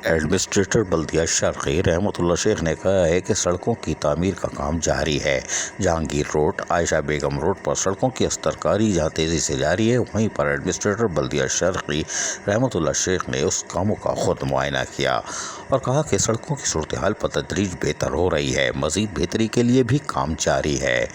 Administrator بلدیہ شرقی رحمت اللہ شیخ نے کہا ہے کہ سڑکوں کی تعمیر کا کام جاری ہے۔ جہانگیر روڈ، عائشہ بیگم روڈ پر سڑکوں کی استرکاری جہاں تیزی سے جاری ہے، وہیں پر ایڈمنسٹریٹر بلدیہ شرقی رحمت اللہ شیخ نے اس کاموں کا خود معائنہ کیا اور کہا کہ سڑکوں کی صورتحال پر تدریج بہتر ہو رہی ہے، مزید بہتری کے لیے بھی کام جاری ہے۔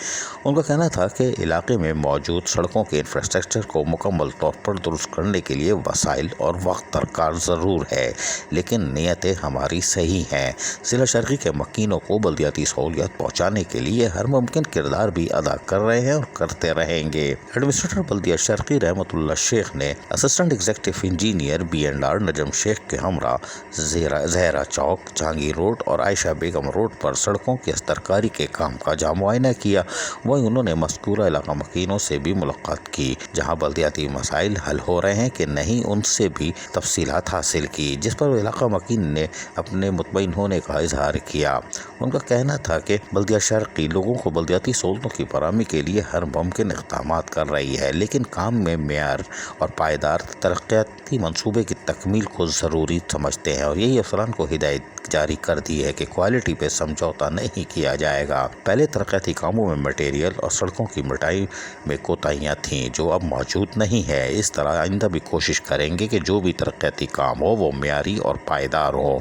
ان کا کہنا تھا کہ علاقے میں موجود سڑکوں کے انفراسٹرکچر کو مکمل طور پر درست کرنے کے لیے وسائل اور وقت درکار ضرور ہے، لیکن نیتیں ہماری صحیح ہیں۔ ضلع شرقی کے مکینوں کو بلدیاتی سہولیات پہنچانے کے لیے ہر ممکن کردار بھی ادا کر رہے ہیں اور کرتے رہیں گے۔ ایڈمنسٹریٹر بلدیہ شرقی رحمت اللہ شیخ نے اسسٹنٹ ایگزیکٹو انجینئر BNR نجم شیخ کے ہمراہ زہرا چوک، جہانگیر روڈ اور عائشہ بیگم روڈ پر سڑکوں کی استرکاری کے کام کا جا معائنہ کیا۔ وہیں انہوں نے مذکورہ علاقہ مکینوں سے بھی ملاقات کی، جہاں بلدیاتی مسائل حل ہو رہے ہیں کہ نہیں ان سے بھی تفصیلات حاصل کی، جس پر علاقہ مکین نے اپنے مطمئن ہونے کا اظہار کیا۔ ان کا کہنا تھا کہ بلدیہ شرقی لوگوں کو بلدیاتی سہولتوں کی فراہمی کے لیے ہر ممکن اقدامات کر رہی ہے، لیکن کام میں معیار اور پائیدار ترقیاتی منصوبے کی تکمیل کو ضروری سمجھتے ہیں اور یہی افسران کو ہدایت جاری کر دی ہے کہ کوالٹی پہ سمجھوتا نہیں کیا جائے گا۔ پہلے ترقیاتی کاموں میں مٹیریل اور سڑکوں کی مٹائی میں کوتاہیاں تھیں جو اب موجود نہیں ہے۔ اس طرح آئندہ بھی کوشش کریں گے کہ جو بھی ترقیاتی کام ہو وہ معیاری اور پائیدار ہو،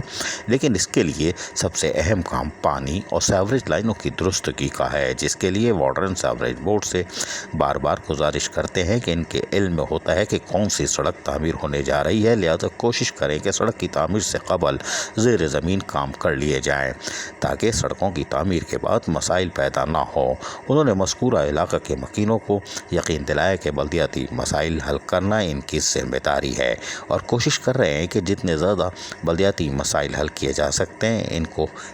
لیکن اس کے لیے سب سے اہم کام پانی اور سیوریج لائنوں کی درستگی کا ہے، جس کے لیے واٹر اینڈ سیوریج بورڈ سے بار بار گزارش کرتے ہیں کہ ان کے علم میں ہوتا ہے کہ کون سی سڑک تعمیر ہونے جا رہی ہے، لہذا کوشش کریں کہ سڑک کی تعمیر سے قبل زیر زمین کام کر لیے جائیں تاکہ سڑکوں کی تعمیر کے بعد مسائل پیدا نہ ہوں۔ انہوں نے مذکورہ علاقہ کے مکینوں کو یقین دلایا کہ بلدیاتی مسائل حل کرنا ان کی ذمہ داری ہے اور کوشش کر رہے ہیں کہ جتنے زیادہ بلدیاتی مسائل حل کیے جا سکتے ہیں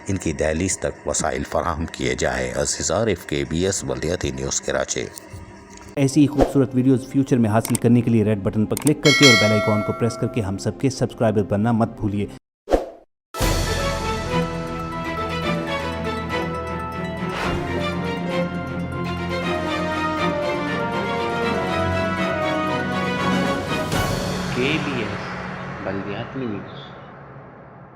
ان کی دہلیز تک وسائل فراہم کیے جائیں۔ عزیز عارف، KBS بلدیاتی نیوز کراچی۔ ایسی ہی خوبصورت ویڈیوز فیوچر میں حاصل کرنے کے لیے ریڈ بٹن پر کلک کر کے اور بیل آئیکن کو پریس کر کے ہم سب کے سبسکرائبر بننا مت بھولیے۔ KBS بلدیاتی نیوز۔